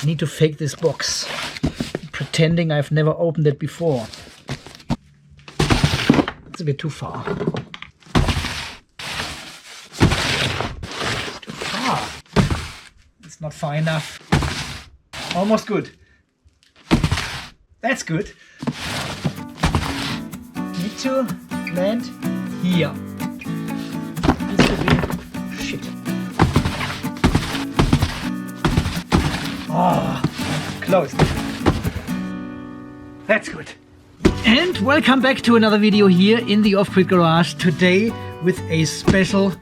I need to fake this box, pretending I've never opened it before. It's a bit too far. It's too far. It's not far enough. Almost good. That's good. Need to land here. Needs to be... Shit. Oh, closed. That's good. And welcome back to another video here in the Off-Grid Garage. Today with a special...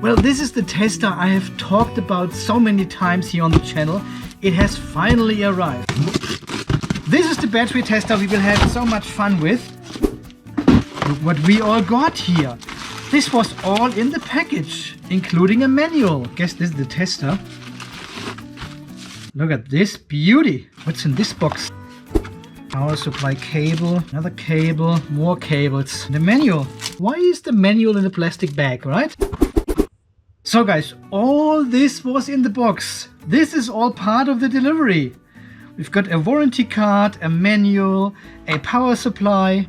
Well, this is the tester I have talked about so many times here on the channel. It has finally arrived. This is the battery tester we will have so much fun with. Look what we all got here. This was all in the package, including a manual. Guess this is the tester. Look at this beauty. What's in this box? Power supply cable, another cable, more cables. The manual. Why is the manual in a plastic bag, right? So guys, all this was in the box. This is all part of the delivery. We've got a warranty card, a manual, a power supply,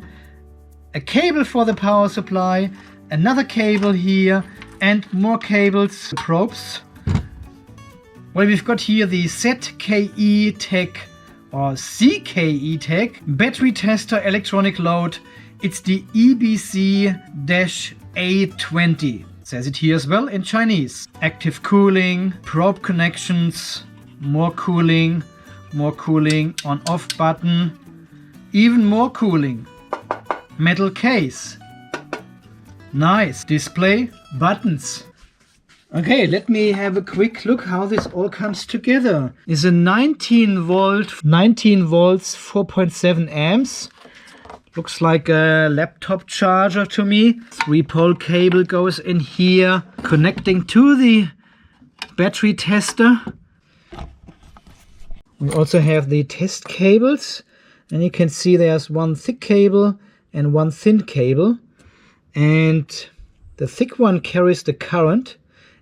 a cable for the power supply, another cable here, and more cables, probes. Well, we've got here the ZKE-Tech or ZKE-Tech battery tester electronic load. It's the EBC-A20. Says it here as well in Chinese. Active cooling, probe connections, more cooling, on off button, even more cooling. Metal case. Nice. Display, buttons. Okay, let me have a quick look how this all comes together. It's a 19 volts, 4.7 amps. Looks like a laptop charger to me. 3-pole cable goes in here, connecting to the battery tester. We also have the test cables, and you can see there's one thick cable and one thin cable. And the thick one carries the current,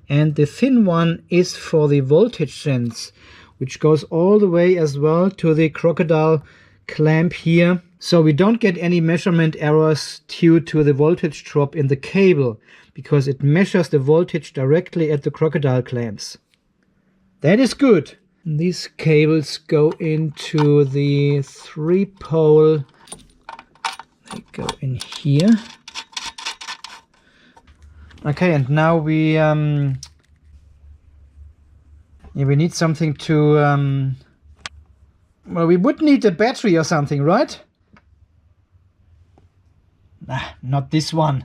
and the thin one is for the voltage sense, which goes all the way as well to the crocodile clamp here. So we don't get any measurement errors due to the voltage drop in the cable, because it measures the voltage directly at the crocodile clamps. That is good. These cables go into the 3-pole. They go in here. Okay, and now we need something to well, we would need a battery or something, right? Nah, not this one.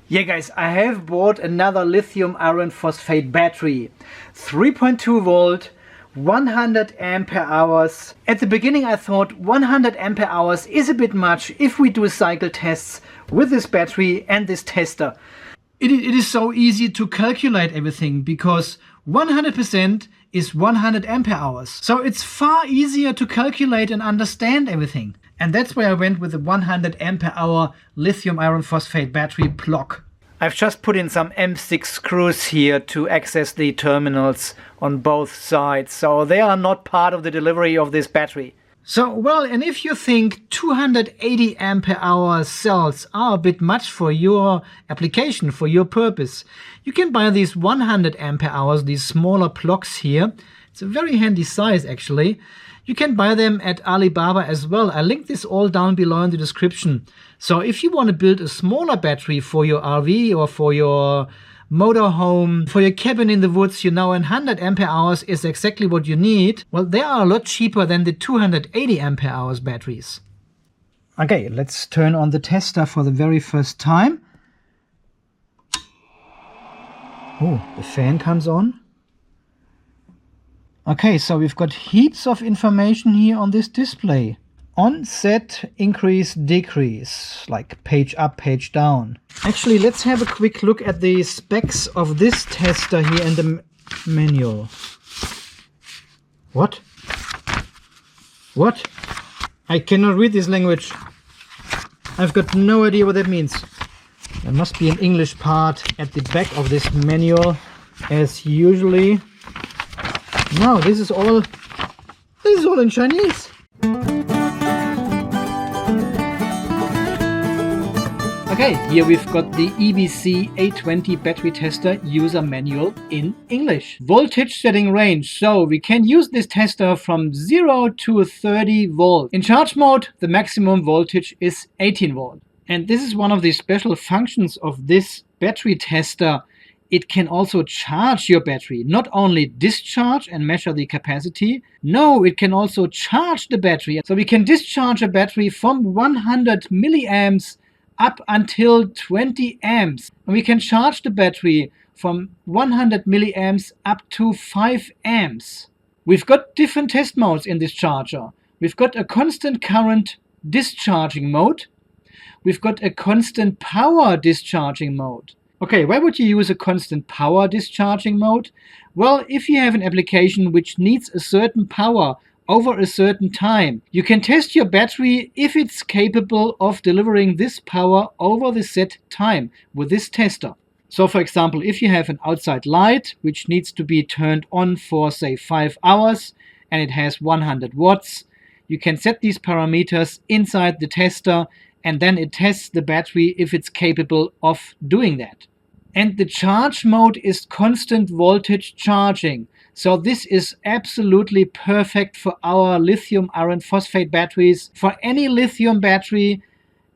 Yeah guys, I have bought another lithium iron phosphate battery. 3.2 volt, 100 ampere hours. At the beginning I thought 100 ampere hours is a bit much if we do cycle tests with this battery and this tester. It is so easy to calculate everything because 100% is 100 ampere hours. So it's far easier to calculate and understand everything. And that's why I went with the 100 ampere hour lithium iron phosphate battery block. I've just put in some M6 screws here to access the terminals on both sides, so they are not part of the delivery of this battery. So, well, and if you think 280 ampere hour cells are a bit much for your application, for your purpose, you can buy these 100 ampere hours, these smaller blocks here. It's a very handy size actually. You can buy them at Alibaba as well. I link this all down below in the description. So if you want to build a smaller battery for your RV or for your motorhome, for your cabin in the woods, you know, 100 ampere hours is exactly what you need. Well, they are a lot cheaper than the 280 ampere hours batteries. Okay, let's turn on the tester for the very first time. Oh, the fan comes on. Okay, so we've got heaps of information here on this display. On, set, increase, decrease, like page up, page down. Actually, let's have a quick look at the specs of this tester here in the manual. What? What? I cannot read this language. I've got no idea what that means. There must be an English part at the back of this manual, as usually. No, this is all in Chinese. Okay, here we've got the EBC-A20 battery tester user manual in English. Voltage setting range. So we can use this tester from 0 to 30 volts. In charge mode, the maximum voltage is 18 volt. And this is one of the special functions of this battery tester. It can also charge your battery, not only discharge and measure the capacity. No, it can also charge the battery. So we can discharge a battery from 100 milliamps up until 20 amps. And we can charge the battery from 100 milliamps up to 5 amps. We've got different test modes in this charger. We've got a constant current discharging mode. We've got a constant power discharging mode. Okay, why would you use a constant power discharging mode? Well, if you have an application which needs a certain power over a certain time, you can test your battery if it's capable of delivering this power over the set time with this tester. So for example, if you have an outside light which needs to be turned on for say 5 hours and it has 100 watts, you can set these parameters inside the tester and then it tests the battery if it's capable of doing that. And the charge mode is constant voltage charging. So this is absolutely perfect for our lithium iron phosphate batteries, for any lithium battery,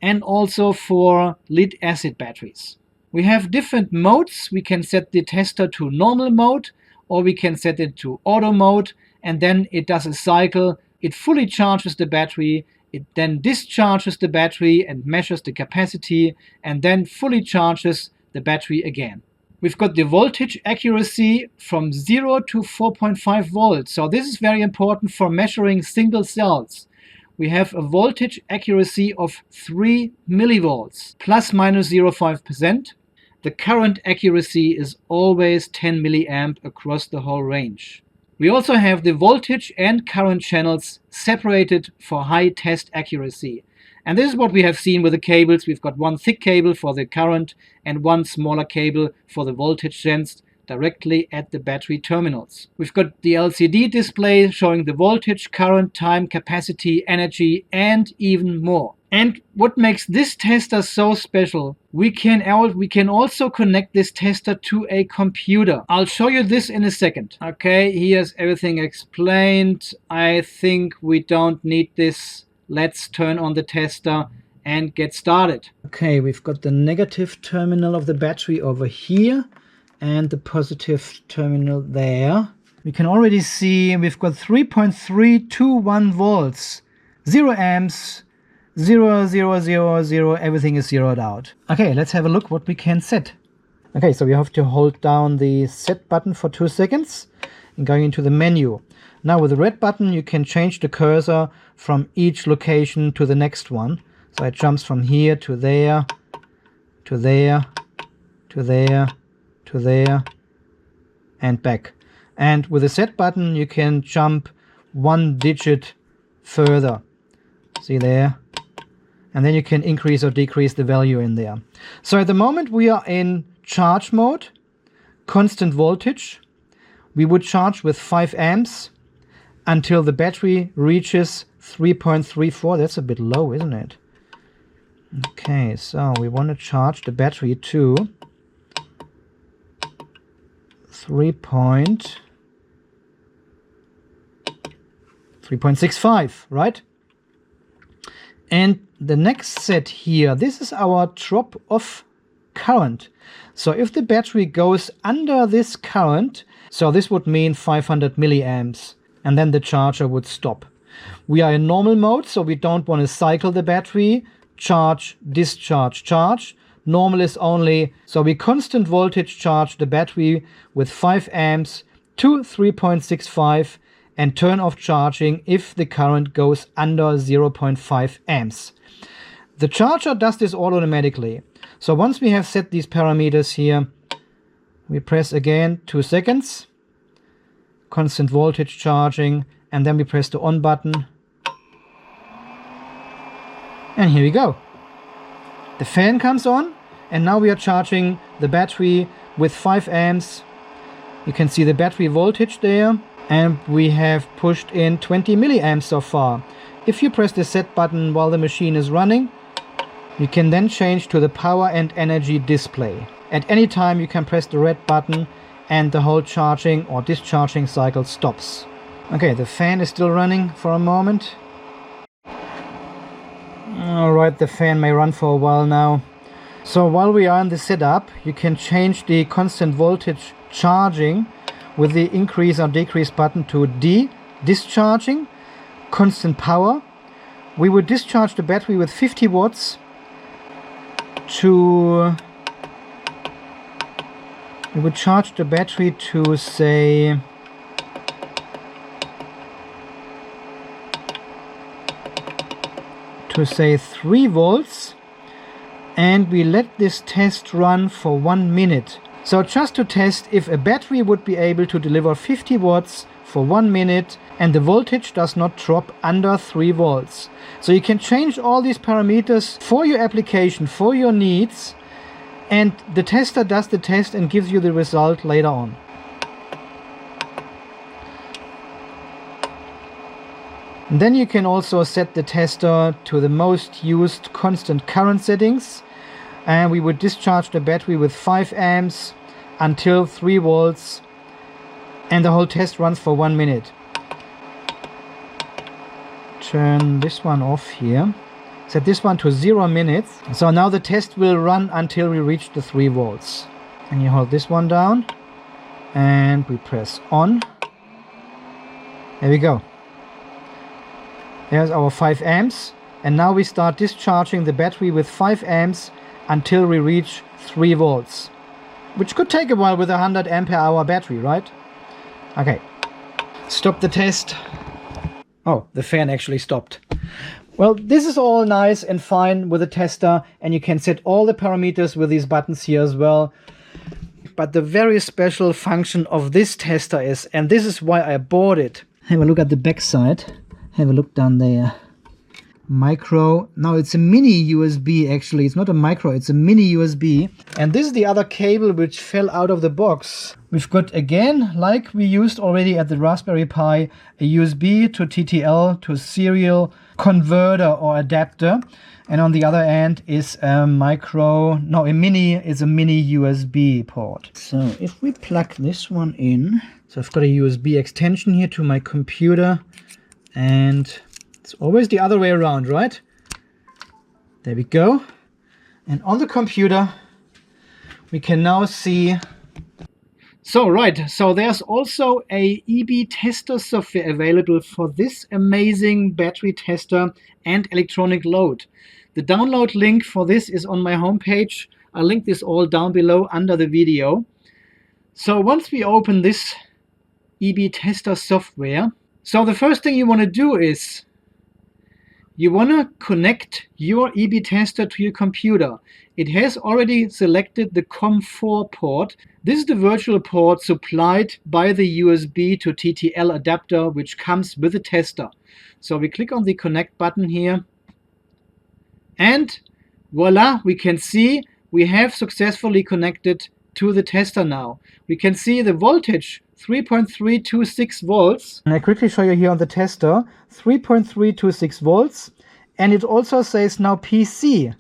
and also for lead acid batteries. We have different modes. We can set the tester to normal mode, or we can set it to auto mode, and then it does a cycle. It fully charges the battery. It then discharges the battery and measures the capacity, and then fully charges the battery again. We've got the voltage accuracy from 0 to 4.5 volts. So this is very important for measuring single cells. We have a voltage accuracy of 3 millivolts, plus minus 0.5%. The current accuracy is always 10 milliamp across the whole range. We also have the voltage and current channels separated for high test accuracy. And this is what we have seen with the cables. We've got one thick cable for the current and one smaller cable for the voltage sensed directly at the battery terminals. We've got the LCD display showing the voltage, current, time, capacity, energy, and even more. And what makes this tester so special, we can also connect this tester to a computer. I'll show you this in a second. Okay, here's everything explained. I think we don't need this. Let's turn on the tester and get started. Okay, we've got the negative terminal of the battery over here and the positive terminal there. We can already see we've got 3.321 volts, 0 amps, 0, 0, 0, 0, everything is zeroed out. Okay, let's have a look what we can set. Okay, so we have to hold down the set button for 2 seconds and going into the menu. Now with the red button you can change the cursor from each location to the next one. So it jumps from here to there, to there, to there, to there, and back. And with the set button you can jump 1 digit further. See there? And then you can increase or decrease the value in there. So at the moment we are in charge mode, constant voltage. We would charge with 5 amps until the battery reaches 3.34. That's a bit low, isn't it? Okay, so we want to charge the battery to 3.65, right? And the next set here, this is our drop off current. So if the battery goes under this current, so this would mean 500 milliamps, and then the charger would stop. We are in normal mode, so we don't want to cycle the battery. Charge, discharge, charge. Normal is only, so we constant voltage charge the battery with 5 amps to 3.65 and turn off charging if the current goes under 0.5 amps. The charger does this automatically. So once we have set these parameters here, we press again 2 seconds, constant voltage charging, and then we press the on button And here we go. The fan comes on, and now we are charging the battery with 5 amps. You can see the battery voltage there, and we have pushed in 20 milliamps so far. If you press the set button while the machine is running, you can then change to the power and energy display. At any time you can press the red button and the whole charging or discharging cycle stops. Okay, the fan is still running for a moment. Alright, the fan may run for a while now. So while we are in the setup, you can change the constant voltage charging with the increase or decrease button to discharging, constant power. We would discharge the battery with 50 watts to... We would charge the battery to say... to say 3 volts, and we let this test run for 1 minute. So just to test if a battery would be able to deliver 50 watts for 1 minute and the voltage does not drop under 3 volts. So you can change all these parameters for your application, for your needs, and the tester does the test and gives you the result later on. And then you can also set the tester to the most used constant current settings, and we would discharge the battery with 5 amps until 3 volts, and the whole test runs for 1 minute. Turn this one off here. Set this one to 0 minutes. So now the test will run until we reach the 3 volts. And you hold this one down and we press on. There we go. There's our 5 amps, and now we start discharging the battery with 5 amps until we reach 3 volts, which could take a while with a 100 ampere hour battery, right? Okay, stop the test. Oh, the fan actually stopped. Well, this is all nice and fine with the tester, and you can set all the parameters with these buttons here as well. But the very special function of this tester is, and this is why I bought it. Have a look at the back side. Have a look down there. Micro. Now it's a mini USB actually. It's not a micro, it's a mini USB. And this is the other cable which fell out of the box. We've got, again, like we used already at the Raspberry Pi, a USB to TTL to serial converter or adapter. And on the other end is a mini USB port. So if we plug this one in, so I've got a USB extension here to my computer. And it's always the other way around, right? There we go. And on the computer, we can now see. So there's also a EB tester software available for this amazing battery tester and electronic load. The download link for this is on my homepage. I'll link this all down below under the video. So once we open this EB tester software, so the first thing you want to do is you want to connect your EB tester to your computer. It has already selected the COM4 port. This is the virtual port supplied by the USB to TTL adapter which comes with the tester. So we click on the connect button here, and voila, we can see we have successfully connected to the tester now. We can see the voltage 3.326 volts. And I quickly show you here on the tester, 3.326 volts. And it also says now PC.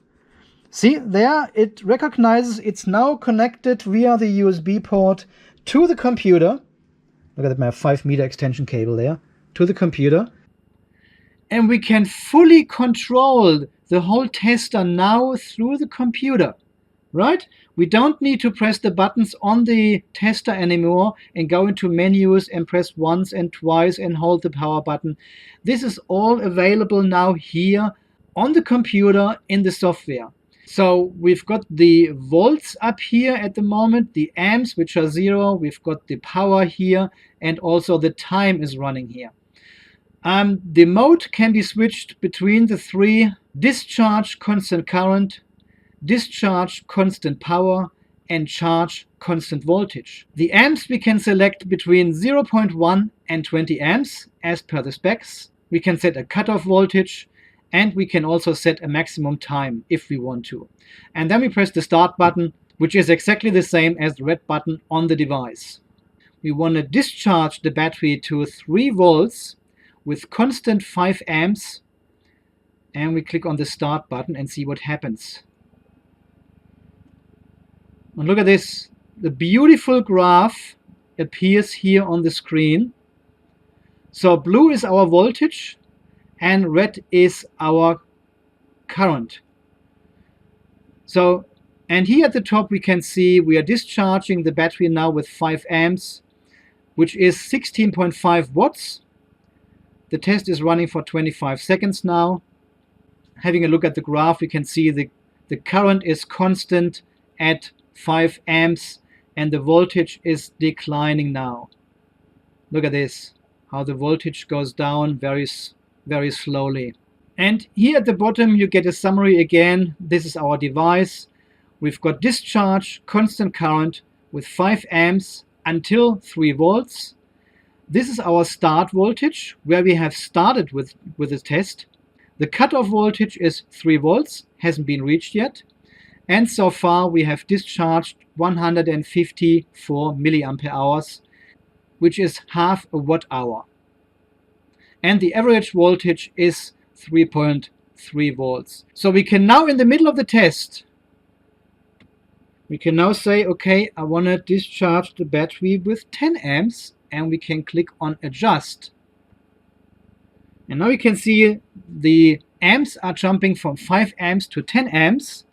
See, there it recognizes it's now connected via the USB port to the computer. Look at my 5-meter extension cable there, to the computer. And we can fully control the whole tester now through the computer. Right? We don't need to press the buttons on the tester anymore and go into menus and press once and twice and hold the power button. This is all available now here on the computer in the software. So we've got the volts up here at the moment, the amps which are 0, we've got the power here, and also the time is running here. The mode can be switched between the 3: discharge, constant current, discharge, constant power, and charge, constant voltage. The amps we can select between 0.1 and 20 amps as per the specs. We can set a cutoff voltage, and we can also set a maximum time if we want to. And then we press the start button, which is exactly the same as the red button on the device. We want to discharge the battery to 3 volts with constant 5 amps, and we click on the start button and see what happens. And look at this, the beautiful graph appears here on the screen. So blue is our voltage and red is our current. So, and here at the top we can see we are discharging the battery now with 5 amps, which is 16.5 watts. The test is running for 25 seconds now. Having a look at the graph, we can see the current is constant at 5 amps and the voltage is declining now. Look at this, how the voltage goes down very slowly. And here at the bottom you get a summary again. This is our device. We've got discharge, constant current with 5 amps until 3 volts. This is our start voltage where we have started with the test. The cutoff voltage is 3 volts, hasn't been reached yet. And so far we have discharged 154 milliampere hours, which is half a watt hour. And the average voltage is 3.3 volts. So we can now, in the middle of the test, we can now say, okay, I want to discharge the battery with 10 amps, and we can click on adjust. And now you can see the amps are jumping from 5 amps to 10 amps.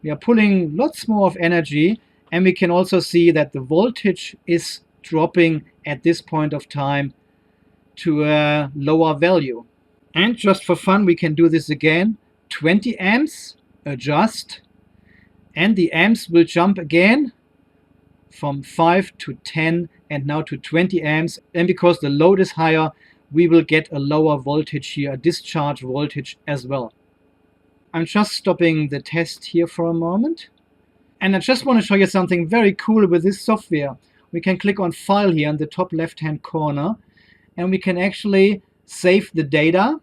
We are pulling lots more of energy, and we can also see that the voltage is dropping at this point of time to a lower value. And just for fun, we can do this again. 20 amps, adjust, and the amps will jump again from 5 to 10 and now to 20 amps. And because the load is higher, we will get a lower voltage here, a discharge voltage as well. I'm just stopping the test here for a moment. And I just want to show you something very cool with this software. We can click on File here in the top left-hand corner, and we can actually save the data,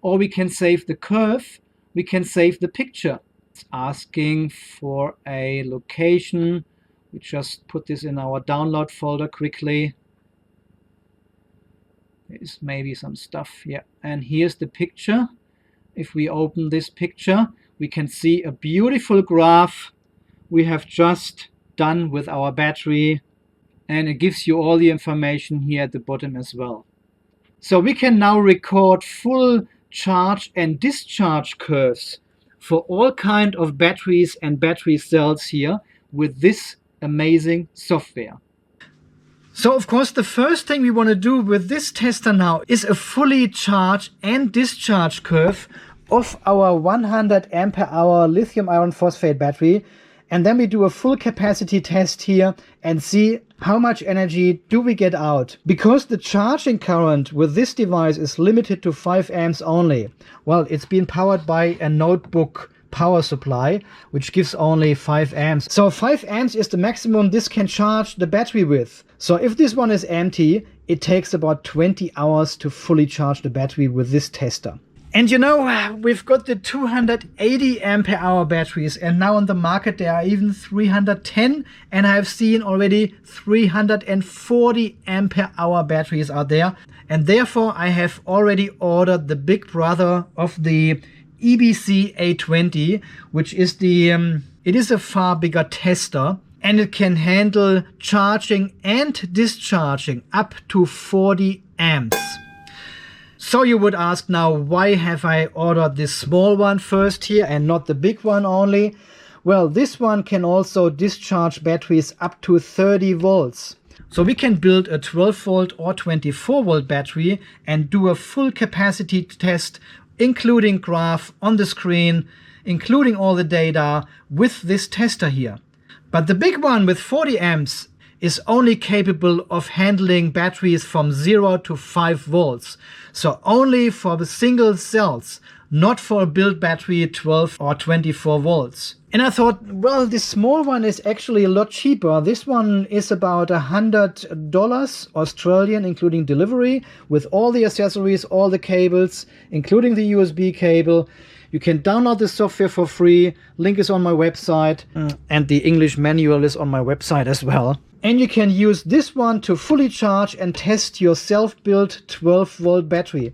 or we can save the curve, we can save the picture. It's asking for a location. We just put this in our download folder quickly. There's maybe some stuff, yeah. And here's the picture. If we open this picture, we can see a beautiful graph we have just done with our battery, and it gives you all the information here at the bottom as well. So we can now record full charge and discharge curves for all kind of batteries and battery cells here with this amazing software. So of course the first thing we want to do with this tester now is a fully charge and discharge curve of our 100 ampere hour lithium iron phosphate battery, and then we do a full capacity test here and see how much energy do we get out. Because the charging current with this device is limited to 5 amps only. Well, it's been powered by a notebook power supply, which gives only 5 amps. So 5 amps is the maximum this can charge the battery with. So if this one is empty, it takes about 20 hours to fully charge the battery with this tester. And you know, we've got the 280 ampere hour batteries, and now on the market there are even 310, and I've seen already 340 ampere hour batteries out there. And therefore I have already ordered the big brother of the EBC-A20, which is the it is a far bigger tester, and it can handle charging and discharging up to 40 amps. So you would ask now, why have I ordered this small one first here and not the big one only? Well, this one can also discharge batteries up to 30 volts. So we can build a 12 volt or 24 volt battery and do a full capacity test, including graph on the screen, including all the data with this tester here. But the big one with 40 amps is only capable of handling batteries from 0 to 5 volts. So only for the single cells, not for a build battery 12 or 24 volts. And I thought, well, this small one is actually a lot cheaper. This one is about $100 Australian, including delivery, with all the accessories, all the cables, including the USB cable. You can download the software for free. Link is on my website, and the English manual is on my website as well. And you can use this one to fully charge and test your self-built 12-volt battery.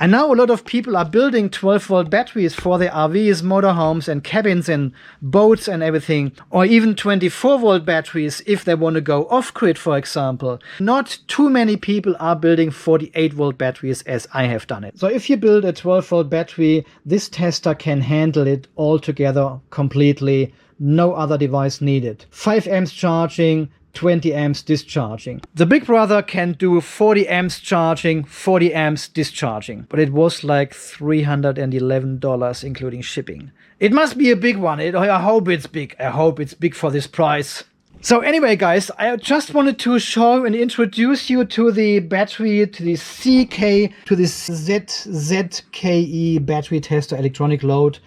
I know a lot of people are building 12-volt batteries for their RVs, motorhomes and cabins and boats and everything, or even 24-volt batteries if they want to go off-grid, for example. Not too many people are building 48-volt batteries as I have done it. So if you build a 12-volt battery, this tester can handle it all together completely. No other device needed. 5 amps charging, 20 amps discharging. The Big Brother can do 40 amps charging, 40 amps discharging, but it was like $311 including shipping. It must be a big one. I hope it's big. I hope it's big for this price. So anyway, guys, I just wanted to show and introduce you to the battery, to the ZKE battery tester electronic load.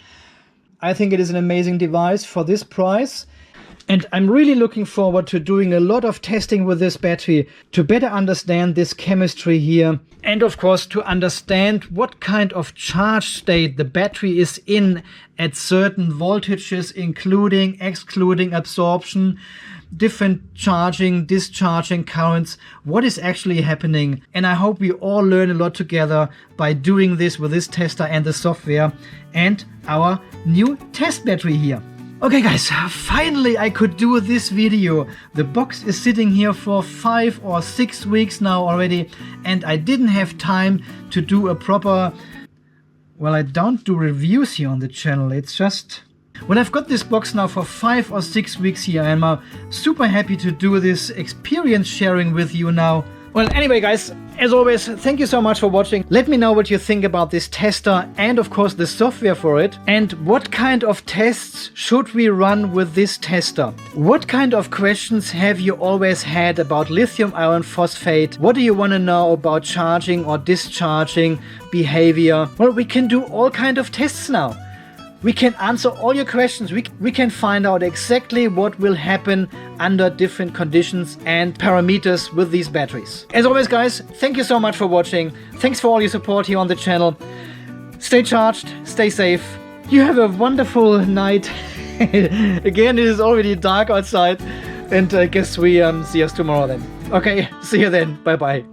I think it is an amazing device for this price. And I'm really looking forward to doing a lot of testing with this battery to better understand this chemistry here. And of course, to understand what kind of charge state the battery is in at certain voltages, including, excluding absorption, different charging, discharging currents, what is actually happening. And I hope we all learn a lot together by doing this with this tester and the software and our new test battery here. Okay guys, finally I could do this video. The box is sitting here for 5 or 6 weeks now already, and I didn't have time to do a proper... Well, I don't do reviews here on the channel, it's just... Well, I've got this box now for 5 or 6 weeks here, and I'm super happy to do this experience sharing with you now. Well, anyway guys, as always, thank you so much for watching. Let me know what you think about this tester and of course the software for it. And what kind of tests should we run with this tester? What kind of questions have you always had about lithium iron phosphate? What do you want to know about charging or discharging behavior? Well, we can do all kind of tests now. We can answer all your questions. We can find out exactly what will happen under different conditions and parameters with these batteries. As always, guys, thank you so much for watching. Thanks for all your support here on the channel. Stay charged, stay safe. You have a wonderful night. Again, it is already dark outside, and I guess we see us tomorrow then. Okay, see you then. Bye-bye.